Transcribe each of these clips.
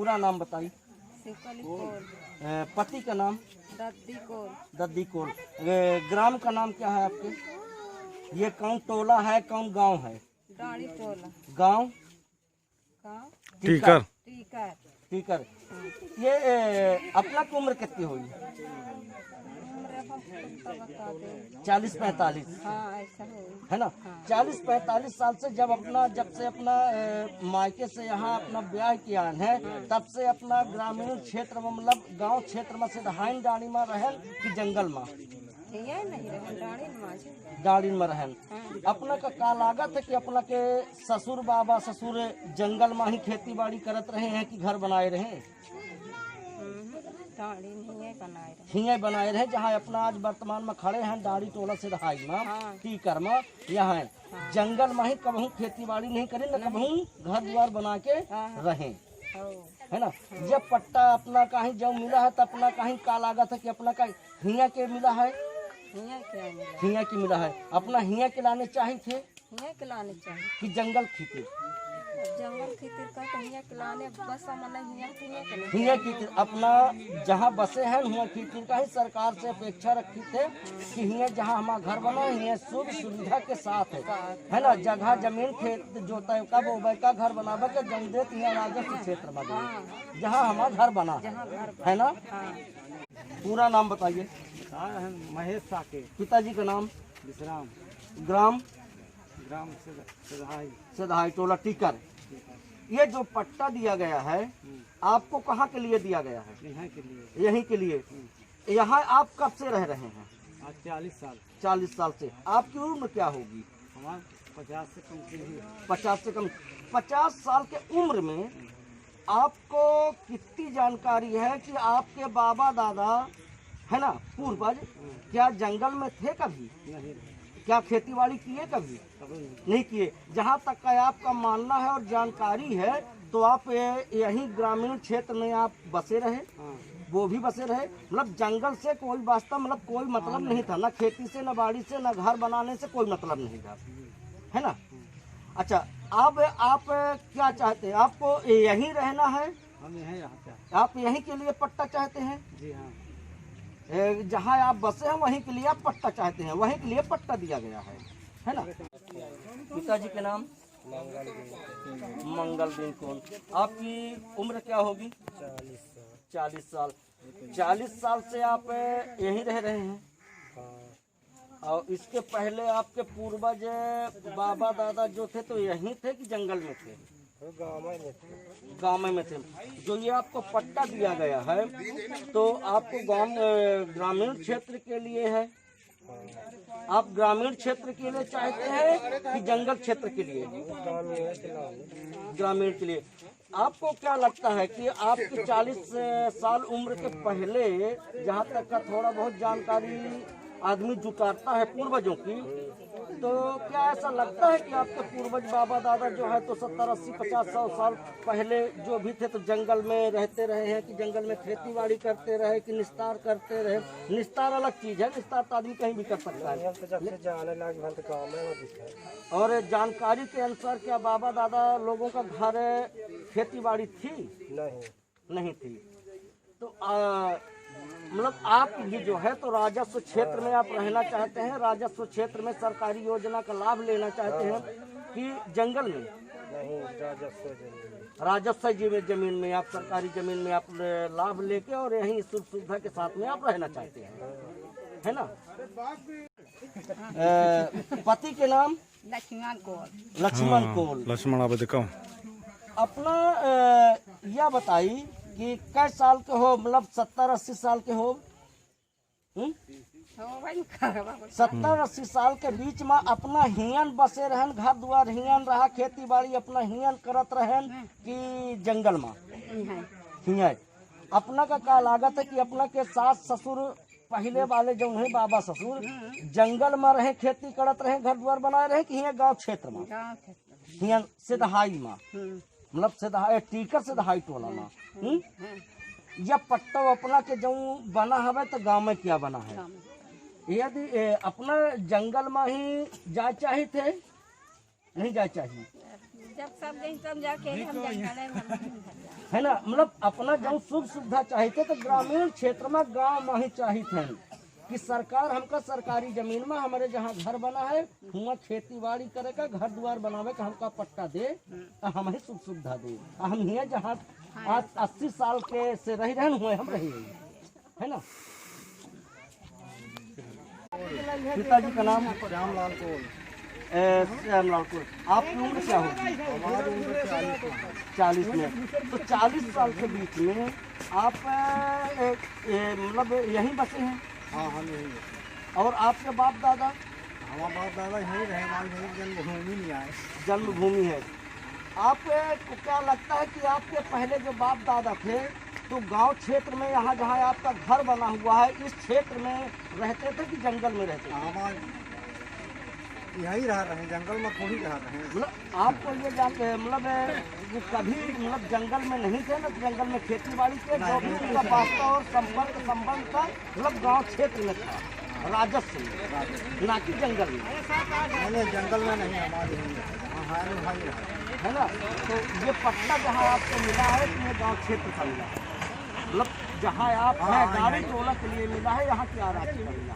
पूरा नाम बताइए। शिवकली कोल, पति का नाम? दद्दी कोल, दद्दी कोल। ग्राम का नाम क्या है आपके? ये कौन टोला है, कौन गांव है? डाणी टोला, गांव गाँव टीकर। टीकर। टीकर। ये अपना की उम्र कितनी हुई? उम्र अपन कितना बता दे। 40-45 हाँ ऐसा हो। है ना। 40-45 साल से जब से अपना मायके से यहाँ अपना ब्याह किया है, तब से अपना ग्रामीण क्षेत्र में मतलब गांव क्षेत्र में सिधाइन डाणी में रहन कि जंगल में? ये नहीं रहन डाणी माजे। डाणी में रहन। अपना का लागत है कि अपना के ससुर बाबा ससुर जंगल में ही खेती बाड़ी करत रहे हैं कि घर बनाए रहे? डाणी नहीं है बनाए रहे। हिंगे बनाए रहे जहाँ अपना आज वर्तमान में खड़े हैं डाड़ी टोला से रहाई में टीकर में। यहाँ जंगल में ही कबहू खेती बाड़ी नहीं करे, न कबहू घर द्वार बना के रहे, है ना। जब पट्टा अपना कहीं जब मिला है तो अपना कहीं का लागत है कि अपना का हिंगा के मिला है? हिंगा की मिला है। अपना हिंगा के लाने चाहिए थे हिंगा के लाने चाहिए कि जंगल खेती? जंगल खेती का हिंगा के लाने बस मना हिंगा खेती अपना जहाँ बसे हैं हुआ खेती का ही सरकार से अपेक्षा रखी थे कि हिंगा जहाँ हमारा घर बना है सुख सुविधा के साथ है ना। जगह जमीन खेत जोता का बोबे का घर बनावे के जंग देत यहाँ राजस्व क्षेत्र में जहाँ हमारा घर बना है ना। पूरा नाम बताइए। महेश साके। पिताजी का नाम? विश्राम। ग्राम? ग्राम सिधाई टोला टीकर। ये जो पट्टा दिया गया है आपको कहाँ के लिए दिया गया है? यहाँ के लिए। यहीं के लिए। यहाँ आप कब से रह रहे हैं? आज 40 साल। 40 साल से। आपकी उम्र क्या होगी? हमारे 50 से कम की ही। 50 से कम। 50 साल के उम्र में आपको कितनी जानकारी है कि आपके बाबा दादा है ना पूर्वज क्या जंगल में थे कभी? नहीं। क्या खेती बाड़ी किए कभी? नहीं किए। जहाँ तक का आपका मानना है और जानकारी है तो आप यही ग्रामीण क्षेत्र में आप बसे रहे? वो भी बसे रहे मतलब जंगल से कोई वास्ता मतलब कोई मतलब नहीं था, ना खेती से, ना बाड़ी से, ना घर बनाने से कोई मतलब नहीं था, है ना। अच्छा अब आप क्या चाहते हैं? आपको यहीं रहना है? हम यहीं रहते हैं। आप यहीं के लिए पट्टा चाहते हैं? जी हाँ। जहाँ आप बसे हैं वहीं के लिए आप पट्टा चाहते हैं, वहीं के लिए पट्टा दिया गया है ना। पिताजी के नाम? मंगल दिन कौन। आपकी उम्र क्या होगी? 40 साल। 40 साल से आप यहीं रह रहे हैं? और इसके पहले आपके पूर्वज बाबा दादा जो थे तो यहीं थे कि जंगल में थे? गाँव में थे। जो ये आपको पट्टा दिया गया है तो आपको गाँव ग्रामीण क्षेत्र के लिए है? आप ग्रामीण क्षेत्र के लिए चाहते हैं कि जंगल क्षेत्र के लिए? ग्रामीण के लिए। आपको क्या लगता है कि आपकी 40 साल उम्र के पहले जहाँ तक का थोड़ा बहुत जानकारी आदमी जुटाता है पूर्वजों की, तो क्या ऐसा लगता है कि आपके पूर्वज बाबा दादा जो है तो 70, 80, 50, 100 साल पहले जो भी थे तो जंगल में रहते रहे हैं कि जंगल में खेती बाड़ी करते रहे कि निस्तार करते रहे? निस्तार अलग चीज है, निस्तार तो आदमी कहीं भी कर सकता है। और जानकारी के अनुसार क्या बाबा दादा लोगों का घर खेती बाड़ी थी? नहीं थी। तो मतलब आप ये जो है तो राजस्व क्षेत्र में आप रहना चाहते हैं, राजस्व क्षेत्र में सरकारी योजना का लाभ लेना चाहते हैं कि जंगल में? नहीं, राजस्व जमीन में आप सरकारी जमीन में आप लाभ लेके और यही सुख सुविधा के साथ में आप रहना चाहते हैं, है ना। पति के नाम? लक्ष्मण कोल। लक्ष्मण कोल। लक्ष्मण आप दिखाओ। अपना यह बताइए कि कै साल के हो, मतलब 70-80 साल के हो? 70-80 साल के बीच में अपना हियन बसे रहन, घर द्वार हियन रहा, खेती बाड़ी अपना हियन करत रहन कि जंगल में? हियन। अपना का क्या लागत है कि अपना के सास ससुर पहले वाले जो है बाबा ससुर जंगल में रहे, खेती करत रहे, घर द्वार बनाए रहे कि हियन गाँव क्षेत्र में? हियन सिधाई में मतलब सिधाई टीकर सिधाई टोला में। या पट्टा अपना के जो बना है तो गाँव में क्या बना है? यदि अपना जंगल में ही जा चाहे थे नहीं जाए चाहिए, जब सब गई तब जाके हम जंगल में है ना। मतलब अपना जब सुख सुविधा चाहिए तो ग्रामीण क्षेत्र में गाँव में ही चाहिए कि सरकार हमका सरकारी जमीन में हमारे जहाँ घर बना है हुआ खेती बाड़ी करे का घर द्वार बनावे का हमका पट्टा दे, हम ही सुख सुविधा दे। हम ही जहाँ आज 80 साल के से रही रहन हुए हम रही है ना। पिताजी का नाम श्यामलाल कोल। श्यामलाल कोल। आपकी उम्र क्या होगी? हमारी उम्र 40 में। तो 40 साल के बीच में आप मतलब यहीं बसे हैं? हाँ, हम यही है। और आपके बाप दादा? हमारे बाप दादा यहीं रहे, हमारी जन्मभूमि नहीं आए। जन्मभूमि है। आपको क्या लगता है कि आपके पहले जो बाप दादा थे तो गांव क्षेत्र में यहाँ जहाँ आपका घर बना हुआ है इस क्षेत्र में रहते थे कि जंगल में रहते थे? हमारे यहीं रह रहे हैं, जंगल में थोड़ी रह रहे हैं। मतलब आपको ये जानते मतलब वो कभी मतलब जंगल में नहीं थे ना, जंगल में खेती बाड़ी के जो भी उनका वास्ता और संपर्क संबंध था मतलब गांव क्षेत्र में था, राजस्व में, ना कि जंगल में। नहीं, जंगल में नहीं, हमारे यहीं है ना। तो ये पट्टा जहाँ आपको मिला है तो ये गाँव क्षेत्र का मिला है, मतलब जहाँ आप हैं गाड़ी टोला के लिए मिला है, यहाँ की आराची का मिला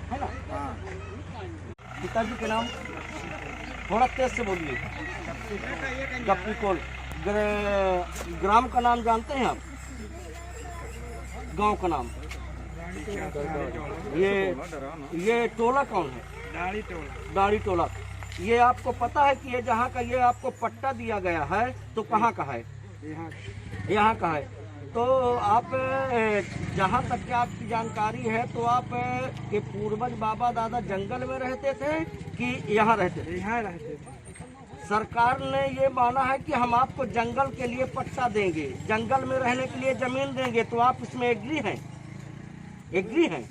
है ना। पिताजी के नाम थोड़ा तेज से बोलिए। गप्पी कोल। ग्राम का नाम जानते हैं आप? गांव का नाम? ये टोला कौन है? दाढ़ी टोला। दाढ़ी टोला। ये आपको पता है कि ये जहाँ का ये आपको पट्टा दिया गया है तो कहाँ का है? यहाँ का है। तो आप जहाँ तक कि आपकी जानकारी है तो आप के पूर्वज बाबा दादा जंगल में रहते थे कि यहाँ रहते थे? यहाँ रहते थे। सरकार ने ये माना है कि हम आपको जंगल के लिए पट्टा देंगे, जंगल में रहने के लिए जमीन देंगे, तो आप इसमें एग्री हैं? एग्री हैं?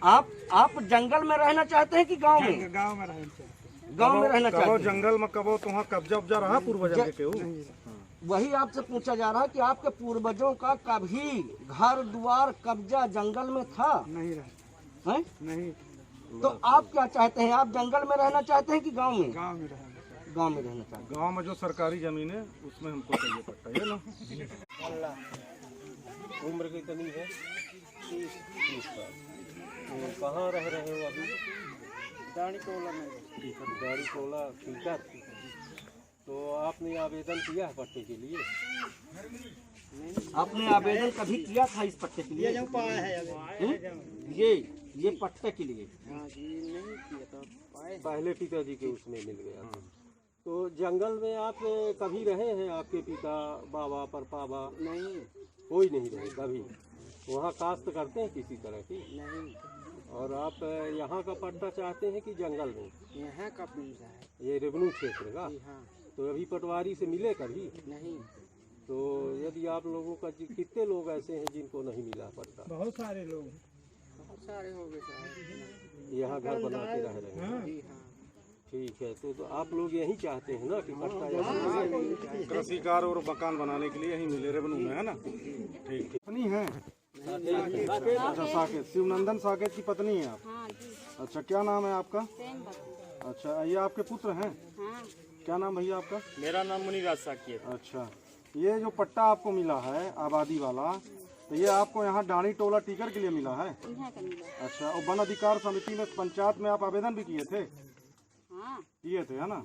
आप जंगल में रहना चाहते हैं कि गांव में? गाँव में रहते हैं। गांव में रहना चाहते हैं। जंगल में कबो तो वहाँ कब्जा उब्जा रहा पूर्वजों के? वही आपसे पूछा जा रहा है कि आपके पूर्वजों का कभी घर द्वार कब्जा जंगल में था? नहीं रहा। हैं? नहीं। तो आप क्या चाहते हैं? आप जंगल में रहना चाहते हैं कि गांव में? गाँव में रहना। गांव में रहना चाहते हैं। गांव में जो सरकारी जमीन है उसमें हमको चाहिए पट्टा, ये ना। उम्र कितनी है? 30 साल। तो कहाँ रह रहे हो अभी? दाढ़ी टोला में। दाढ़ी टोला सीकर। तो आपने आवेदन किया है पट्टे के लिए? आपने आवेदन कभी किया था इस पट्टे के लिए? जो पाया है अभी। ये पट्टे के लिए? हाँ जी, नहीं किया था। पहले पिताजी के उसमें मिल गया। तो जंगल में आप कभी रहे हैं? आपके पिता बाबा परपाबा? नहीं। कोई नहीं रहे कभी? वहाँ काश्त करते हैं किसी तरह की? नहीं। और आप यहाँ का पट्टा चाहते हैं कि जंगल में? यहाँ का मिल रहा है। ये रेवन्यू क्षेत्र का? हाँ। तो अभी पटवारी से मिले कभी? नहीं। तो यदि आप लोगों का कितने लोग ऐसे हैं जिनको नहीं मिला पट्टा? बहुत सारे लोग, बहुत सारे हो गए साहब। यहाँ घर बना के रह रहे हैं? जी हाँ। ठीक है। तो आप लोग यही चाहते हैं ना कि पट्टा यहाँ मिले? कृषि कार्य और मकान बनाने के लिए यही मिले रेवन्यू में, है ना। ठीक। पत्नी है? अच्छा, साकेत, शिवनंदन साकेत की पत्नी है आप? हाँ जी। अच्छा, क्या नाम है आपका? सेम बता। अच्छा, ये आपके पुत्र हैं? हाँ। क्या नाम भैया आपका? मेरा नाम मुनिराज साकेत। अच्छा, ये जो पट्टा आपको मिला है आबादी वाला, तो ये आपको यहाँ डाणी टोला टीकर के लिए मिला है? यहाँ का मिला। अच्छा, और वन अधिकार समिति में पंचायत में आप आवेदन भी किए थे? हाँ। किए थे, है ना।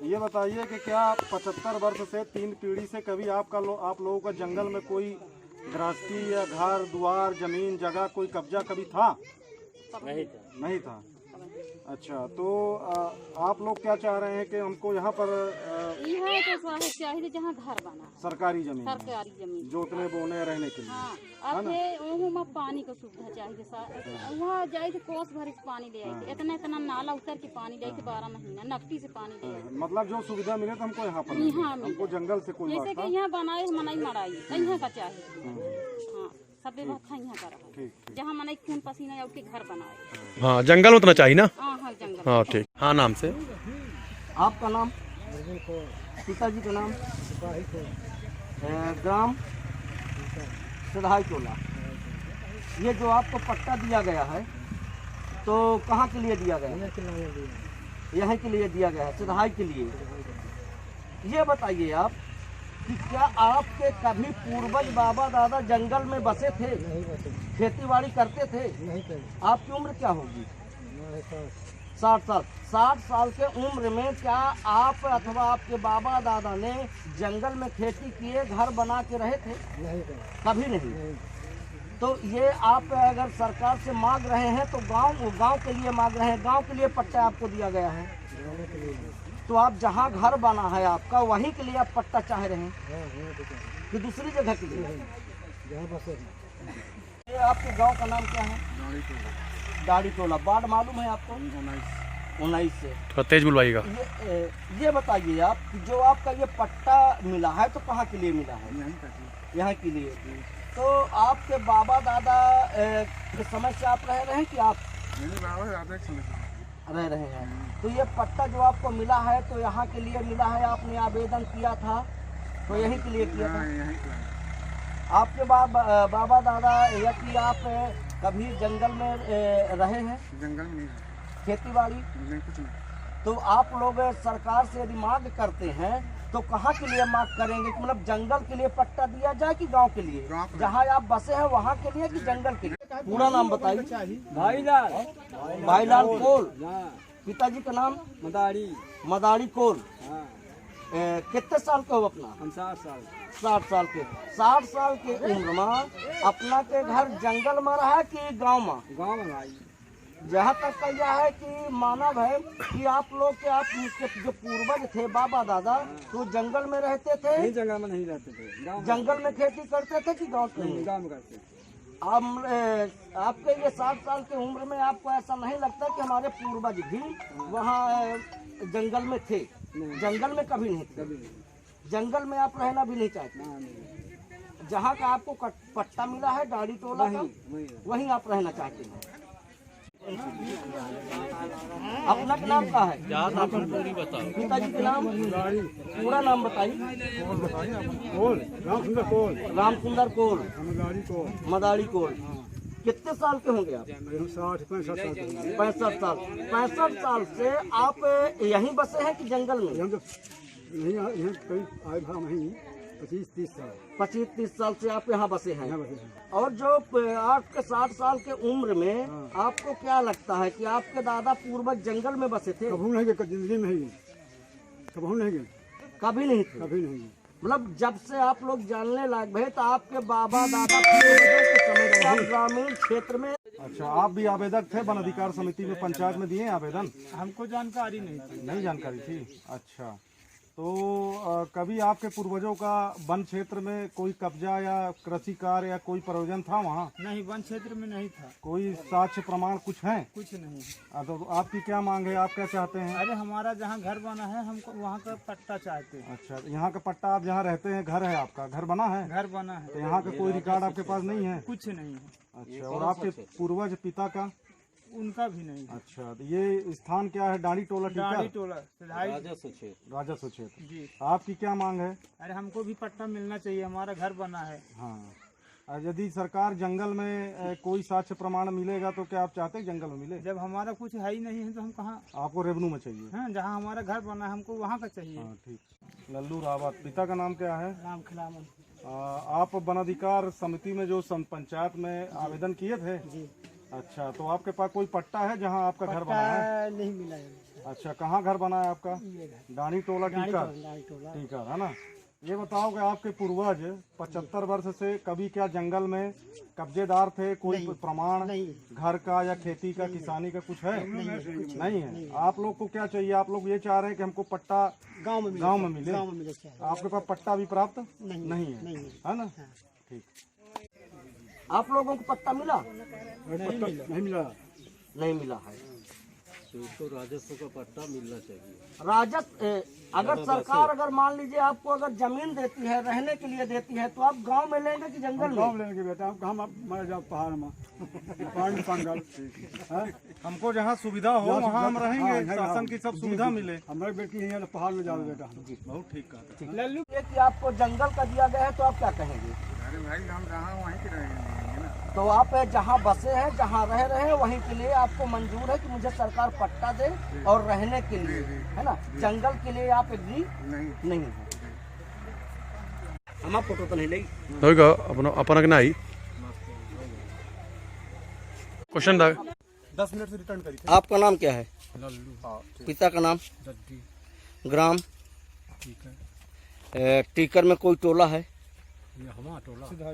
ये बताइए कि क्या 75 वर्ष से 3 पीढ़ी से कभी आप लोगों का जंगल में कोई गृहस्थी या घर द्वार जमीन जगह कोई कब्जा कभी था? नहीं था। नहीं था। अच्छा, तो आप लोग क्या चाह रहे हैं कि हमको यहाँ पर यहाँ तो चाहिए जहाँ घर बना है, सरकारी जमीन सरकारी जमीन जोतने बोने रहने के लिए? हाँ। अब वहाँ में पानी का सुविधा चाहिए। वहाँ जाए थे कोस भर से पानी ले आए थे, इतना नाला उतर के पानी ले के 12 महीना नकटी से पानी ले आए। मतलब जो सुविधा मिले तो हमको यहाँ पर यहाँ हमको जंगल से कोई जैसे कि यहाँ बनाए मनाई मराई यहाँ का चाहिए। हाँ, सब व्यवस्था यहाँ का रहा, जहाँ मनाई खून पसीना उठ के घर बनाए। हाँ, जंगल उतना चाहिए ना। हाँ हाँ, जंगल। हाँ ठीक। हाँ, नाम से? आपका नाम? पिताजी का नाम? ग्राम सिधाई टोला। ये जो आपको पट्टा दिया गया है तो कहाँ के लिए दिया गया? यहाँ के लिए दिया गया है, चढ़ाई के लिए। ये बताइए आप कि क्या आपके कभी पूर्वज बाबा दादा जंगल में बसे थे? नहीं बचे, खेती बाड़ी करते थे? नहीं करे, आपकी उम्र क्या होगी? 60 60 साल। 60 साल के उम्र में क्या आप अथवा आपके बाबा दादा ने जंगल में खेती किए, घर बना के रहे थे? नहीं करे, कभी नहीं। तो ये आप अगर सरकार से मांग रहे हैं तो गांव के लिए मांग रहे हैं, गांव के लिए पट्टा आपको दिया गया है। जाने के लिए नहीं। तो आप जहां घर बना है आपका वहीं के लिए आप पट्टा चाह रहे हैं हाँ, हाँ, तो क्या? कि दूसरी जगह के लिए? जहाँ बसे हैं। ये आपके गांव का नाम क्या है? दाढ़ी टोला। वार्ड मालूम है आपको? 19 से। थोड़ा तेज बुलवाइएगा। ये बताइए आप कि जो आपका ये पट्टा मिला है तो कहाँ के लिए मिला है? यहाँ के लिए। तो आपके बाबा दादा के समय से आप रह रहे हैं कि आप रह रहे हैं? तो ये पट्टा जो आपको मिला है तो यहाँ के लिए मिला है, आपने आवेदन किया था तो यहीं के लिए किया था? आपके बाबा दादा या कि आप कभी जंगल में रहे हैं? जंगल में नहीं, खेती बाड़ी? नहीं कुछ नहीं। तो आप लोग सरकार से यदि मांग करते हैं तो कहाँ के लिए मांग करेंगे? कि मतलब जंगल के लिए पट्टा दिया जाए कि गांव के लिए, जहाँ आप बसे हैं वहाँ के लिए कि जंगल के लिए? पूरा नाम बताइए। भाईलाल कोल। पिताजी का नाम? मदारी कोल। कितने साल के हो अपना? 60 साल के। 60 साल के उम्र में अपना के घर जंगल में रहा कि गांव में? भाई जहाँ तक का यह है कि मानव है कि आप लोग के आपके जो पूर्वज थे बाबा दादा तो जंगल में रहते थे? नहीं, जंगल में नहीं रहते थे। जंगल में खेती करते थे कि गाँव में? गाँव में करते। आपके ये 60 साल की उम्र में आपको ऐसा नहीं लगता कि हमारे पूर्वज भी वहाँ जंगल में थे? जंगल में कभी नहीं थे। जंगल में आप रहना भी नहीं चाहते? जहाँ का आपको पट्टा मिला है दाढ़ी टोला का, वहीं आप रहना चाहते हैं? अपना क्या नाम का है? पिताजी के नाम? पूरा नाम बताइए। रामचंद्र कोल। मदारी कोल। कितने साल के होंगे आप? 65 साल। 65 साल से आप यहीं बसे हैं कि जंगल में? नहीं, कई आए भाव नहीं, 25-30 साल। 25-30 साल से आप यहाँ बसे हैं। और जो आपके 60 साल के उम्र में आपको क्या लगता है कि आपके दादा पूर्वज जंगल में बसे थे? कभी नहीं गए, जिंदगी में ही कभी नहीं गए। कभी नहीं थे? कभी नहीं। मतलब जब से आप लोग जानने लग गए तो आपके बाबा दादा पूर्वजों के समय से आप ग्रामीण क्षेत्र में? अच्छा, आप भी आवेदक थे वन अधिकार समिति में, पंचायत में दिए आवेदन? हमको जानकारी नहीं थी। नहीं जानकारी थी। अच्छा, तो कभी आपके पूर्वजों का वन क्षेत्र में कोई कब्जा या कृषि कार्य या कोई प्रयोजन था वहाँ? नहीं, वन क्षेत्र में नहीं था। कोई साक्ष्य प्रमाण कुछ है? कुछ नहीं। तो आपकी क्या मांग है, आप क्या चाहते हैं? अरे हमारा जहाँ घर बना है हमको वहाँ का पट्टा चाहते हैं। अच्छा, यहाँ का पट्टा, आप जहाँ रहते हैं घर है आपका, घर बना है? घर बना है। तो यहाँ का कोई रिकॉर्ड आपके पास नहीं है? कुछ नहीं है। अच्छा, और आपके पूर्वज पिता का? उनका भी नहीं। अच्छा, तो ये स्थान क्या है? दाढ़ी टोला दाढ़ी टीकर? टोला राजस्व क्षेत्र। राजस्व क्षेत्र। जी। आपकी क्या मांग है? अरे हमको भी पट्टा मिलना चाहिए, हमारा घर बना है। हाँ, और यदि सरकार जंगल में कोई साक्ष्य प्रमाण मिलेगा तो क्या आप चाहते हैं जंगल में मिले? जब हमारा कुछ है ही नहीं है तो हम कहाँ? आपको रेवन्यू में चाहिए? हाँ, जहाँ हमारा घर बना है हमको वहाँ का चाहिए। हाँ, ठीक। लल्लू रावत। पिता का नाम क्या है? राम खिलावन। आप वन अधिकार समिति में जो पंचायत में आवेदन किए थे? जी। अच्छा, तो आपके पास कोई पट्टा है जहाँ आपका घर बना है? नहीं मिला है। अच्छा, कहाँ घर बना है आपका? दाढ़ी टोला टीकर? दाढ़ी टोला। टीकर है ना। ये बताओ कि आपके पूर्वज 75 वर्ष से कभी क्या जंगल में कब्जेदार थे? कोई प्रमाण घर का या खेती का, किसानी का कुछ है? नहीं है। आप लोग को क्या चाहिए? आप लोग ये चाह रहे हैं कि हमको पट्टा गांव में मिले। आपके पास पट्टा भी प्राप्त नहीं है ना? ठीक। आप लोगों को पट्टा मिला? नहीं मिला। नहीं मिला है। तो राजस्व का पट्टा मिलना चाहिए। राजस्व अगर सरकार अगर मान लीजिए आपको अगर जमीन देती है, रहने के लिए देती है, तो आप गांव में लेंगे कि जंगल में? गाँव लेंगे बेटा, हम मर जाओ पहाड़ में। हमको जहाँ सुविधा हो वहाँ हम रहेंगे, शासन की सब सुविधा मिले। हमारी बेटी है पहाड़ में जाओ बेटा। बहुत ठीक कहा। लल्लू, ये कि आपको जंगल का दिया गया है तो आप क्या कहेंगे? अरे भाई, हम जहाँ वहीं के रहेंगे ना। तो आप जहाँ बसे हैं, जहाँ रह रहे हैं, वहीं के लिए आपको मंजूर है कि मुझे सरकार पट्टा दे और रहने के लिए, है ना। जंगल के लिए आप एग्री नहीं है। हम फोटो तो नहीं लेगी होगा अपना अपना के नहीं क्वेश्चन था 10 मिनट से रिटर्न करी आपका नाम क्या है? पिता का नाम? ग्राम? टीकर में कोई टोला है?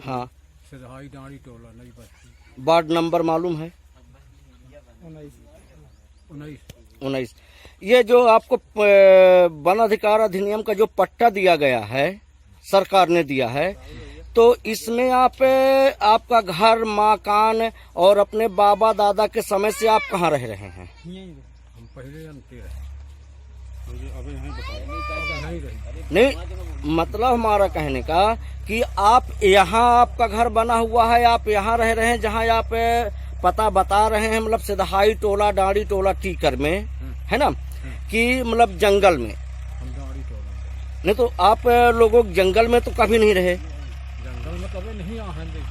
हाँ। सिधाई डांडी टोला नहीं बस्ती। वार्ड नंबर मालूम है? 19। ये जो आपको वन अधिकार अधिनियम का जो पट्टा दिया गया है, सरकार ने दिया है, तो इसमें आप आपका घर, मकान और अपने बाबा दादा के समय से आप कहाँ रह रहे हैं? हम पहले जानते हैं। नहीं, मतलब हमारा कहने का कि आप यहाँ आपका घर बना हुआ है, आप यहाँ रह रहे हैं, जहाँ आप पता बता रहे हैं, मतलब सिधाई टोला, डांडी टोला, टीकर में, है ना, कि मतलब जंगल में? नहीं, तो आप लोगों जंगल में तो कभी नहीं रहे? जंगल में कभी नहीं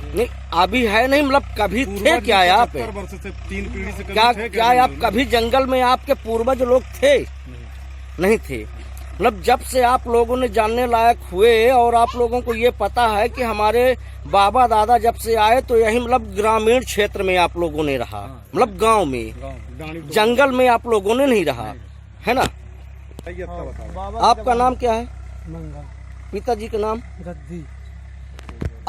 नहीं, अभी है नहीं, मतलब कभी थे क्या आप? 75 वर्ष से 3 पीढ़ी से क्या आप कभी जंगल में, आपके पूर्वज लोग थे? नहीं थे। मतलब जब से आप लोगों ने जानने लायक हुए और आप लोगों को ये पता है कि हमारे बाबा दादा जब से आए तो यही मतलब ग्रामीण क्षेत्र में आप लोगों ने रहा, मतलब गांव में, जंगल में आप लोगों ने नहीं रहा, है ना। आपका नाम क्या है? पिताजी का नाम?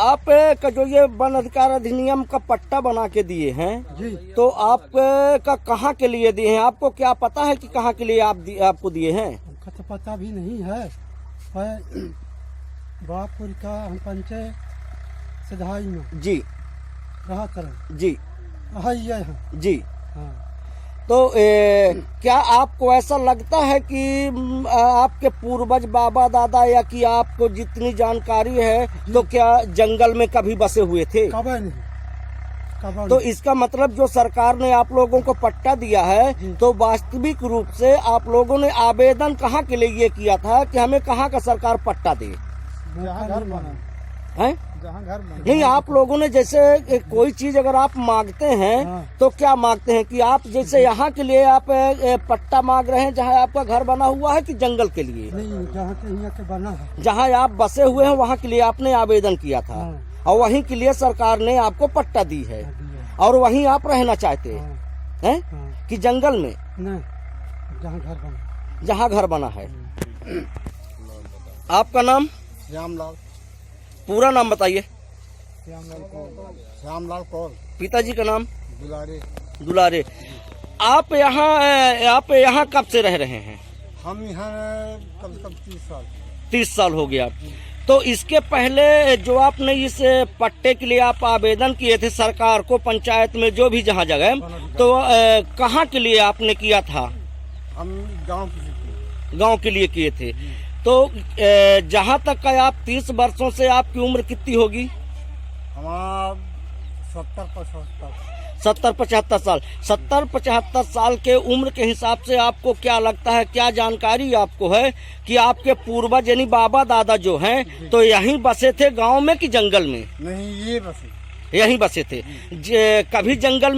आप का जो ये वन अधिकार अधिनियम का पट्टा बना के दिए हैं जी, तो आप का कहाँ के लिए दिए हैं? आपको क्या पता है कि कहाँ के लिए आपको दिए हैं? हमको तो पता भी नहीं है। बापुर का हम पंचायत सिधाई में जी रहा करें जी जी। हाँ। तो क्या आपको ऐसा लगता है कि आपके पूर्वज बाबा दादा या कि आपको जितनी जानकारी है तो क्या जंगल में कभी बसे हुए थे? कभी नहीं। तो इसका मतलब जो सरकार ने आप लोगों को पट्टा दिया है, तो वास्तविक रूप से आप लोगों ने आवेदन कहाँ के लिए ये किया था कि हमें कहाँ का सरकार पट्टा दे? जहाँ घर बना है, जहाँ घर बना। नहीं, आप लोगों ने जैसे कोई चीज अगर आप मांगते हैं तो क्या मांगते हैं कि आप जैसे यहाँ के लिए आप पट्टा मांग रहे हैं जहाँ आपका घर बना हुआ है, कि जंगल के लिए? नहीं, जहाँ के यहाँ के बना है, जहाँ आप बसे हुए हैं वहाँ के लिए आपने आवेदन किया था और वहीं के लिए सरकार ने आपको पट्टा दी है और वहीं आप रहना चाहते हैं कि जंगल में? नहीं, जहाँ घर बना। जहाँ घर बना है। आपका नाम? श्यामलाल। पूरा नाम बताइए। श्यामलाल कौर। पिताजी का नाम? दुलारे। दुलारे। आप यहाँ कब से रह रहे हैं? हम यहाँ कम से कम 30 साल। 30 साल हो गया। तो इसके पहले जो आपने इस पट्टे के लिए आप आवेदन किए थे सरकार को, पंचायत में जो भी जहाँ जगह, तो कहाँ के लिए आपने किया था? हम गांव के लिए किए थे। तो जहाँ तक का आप 30 वर्षों से आपकी उम्र कितनी होगी? हमारा 70-75 साल। 70-75 साल के उम्र के हिसाब से आपको क्या लगता है, क्या जानकारी आपको है कि आपके पूर्वज यानी बाबा दादा जो हैं तो यहीं बसे थे गांव में कि जंगल में? नहीं, ये बसे। यहीं बसे थे। कभी जंगल में